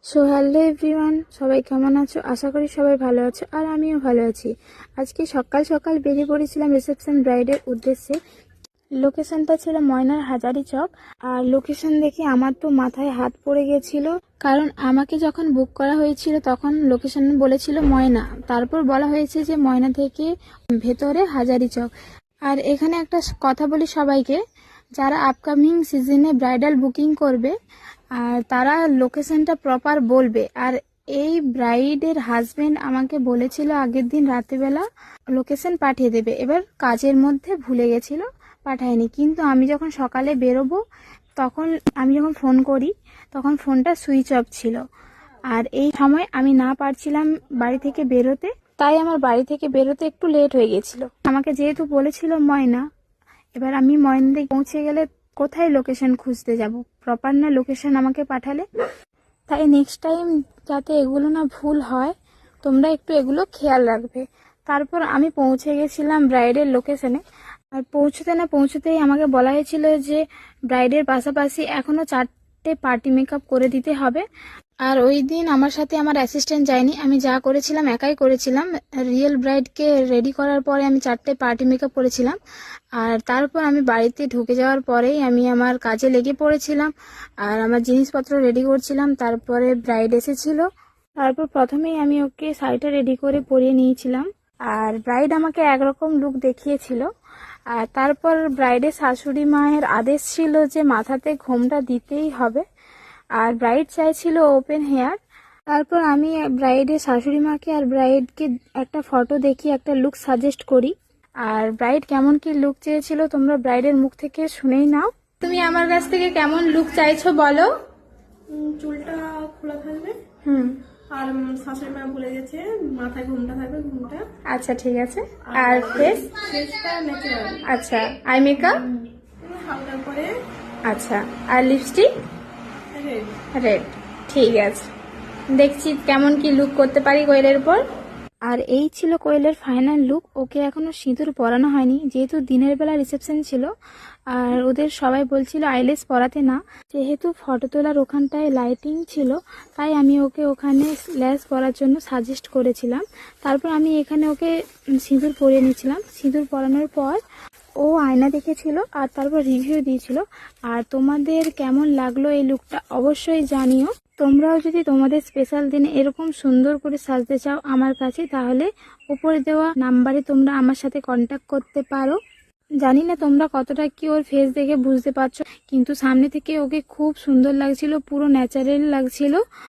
So hello everyone, সবাই কেমন আছো? আশা করি সবাই ভালো আছো আর আমিও ভালো আছি। আজকে সকাল সকাল বেরিয়ে পড়েছিলাম রিসেপশন ব্রাইডের উদ্দেশ্যে। লোকেশনটা ছিল ময়নার হাজারি চক। আর লোকেশন দেখে আমার তো মাথায় হাত পড়ে গেছিল, কারণ আমাকে যখন বুক করা হয়েছিল তখন লোকেশন বলেছিল ময়না, তারপর বলা হয়েছে যে ময়না থেকে ভেতরে হাজারি চক। আর এখানে একটা কথা বলি সবাইকে, যারা আপকামিং সিজনে ব্রাইডাল বুকিং করবে আর তারা লোকেশনটা প্রপার বলবে। আর এই ব্রাইডের হাজবেন্ড আমাকে বলেছিল আগের দিন রাতেবেলা লোকেশন পাঠিয়ে দেবে, এবার কাজের মধ্যে ভুলে গেছিল, পাঠায়নি। কিন্তু আমি যখন সকালে বেরোবো তখন আমি যখন ফোন করি তখন ফোনটা সুইচ অফ ছিল। আর এই সময় আমি না পারছিলাম বাড়ি থেকে বেরোতে, তাই আমার বাড়ি থেকে বেরোতে একটু লেট হয়ে গেছিল। আমাকে যেহেতু বলেছিল ময়না, এবার আমি ময়নাতে পৌঁছে গেলে কোথায় লোকেশন খুঁজতে যাব, প্রপার না লোকেশন আমাকে পাঠালে। তাই নেক্সট টাইম যাতে এগুলো না ভুল হয়, তোমরা একটু এগুলো খেয়াল রাখবে। তারপর আমি পৌঁছে গেছিলাম ব্রাইডের লোকেশনে। আর পৌঁছতে না পৌঁছতেই আমাকে বলা হয়েছিল যে ব্রাইডের পাশাপাশি এখনো 4টে পার্টি মেকআপ করে দিতে হবে। আর ওই দিন আমার সাথে আমার অ্যাসিস্ট্যান্ট যায়নি, আমি যা করেছিলাম একাই করেছিলাম। রিয়েল ব্রাইডকে রেডি করার পরে আমি 4টে পার্টি মেকআপ করেছিলাম। আর তারপর আমি বাড়িতে ঢুকে যাওয়ার পরেই আমি আমার কাজে লেগে পড়েছিলাম আর আমার জিনিসপত্র রেডি করছিলাম। তারপরে ব্রাইড এসেছিল, তারপর প্রথমেই আমি ওকে শাড়িটা রেডি করে পরিয়ে নিয়েছিলাম। আর ব্রাইড আমাকে একরকম লুক দেখিয়েছিল। আর তারপর ব্রাইডের শাশুড়ি মায়ের আদেশ ছিল যে মাথাতে ঘোমটা দিতেই হবে, আর ব্রাইড চাইছিল ওপেন হেয়ার। তারপর আমি ব্রাইডের শাশুড়ি মাকে আর ব্রাইডকে একটা ফটো দেখি একটা লুক সাজেস্ট করি। আর ব্রাইড কেমন কি লুক চেয়েছিল তোমরা ব্রাইডের মুখ থেকে শুনেই নাও। তুমি আমার কাছ থেকে কেমন লুক চাইছো বলো। চুলটা খোলা থাকবে হুম, আর শাশুড়ি মা বলে গেছে মাথায় ঘুমটা থাকবে, ঘুমটা। আচ্ছা ঠিক আছে। আর ফেস? ফেসটা ন্যাচারাল, আচ্ছা। Eye makeup? হালকা করে আচ্ছা। আর লিপস্টিক? রেড। রেড। ঠিক আছে, দেখছি কেমন কি লুক করতে পারি কোয়েলের উপর। আর এই ছিল কোয়েলের ফাইনাল লুক। ওকে এখনো সিঁদুর পরানো হয়নি, যেহেতু দিনের বেলা রিসেপশন ছিল আর ওদের সবাই বলছিল আইলেস পরাতে না। যেহেতু ফটো তোলার ওখানটায় লাইটিং ছিল, তাই আমি ওকে ওখানে ল্যাস পরার জন্য সাজেস্ট করেছিলাম। তারপর আমি এখানে ওকে সিঁদুর পরিয়ে নিয়েছিলাম। সিঁদুর পরানোর পর ও আয়না দেখেছিল আর তারপর রিভিউ দিয়েছিল। আর তোমাদের কেমন লাগলো এই লুকটা অবশ্যই জানিও। তোমরাও যদি তোমাদের স্পেশাল দিনে এরকম সুন্দর করে সাজতে চাও আমার কাছে, তাহলে উপরে দেওয়া নাম্বারে তোমরা আমার সাথে কন্ট্যাক্ট করতে পারো। জানি না তোমরা কতটা কি ওর ফেস দেখে বুঝতে পারছো, কিন্তু সামনে থেকে ওকে খুব সুন্দর লাগছিল, পুরো ন্যাচারাল লাগছিল।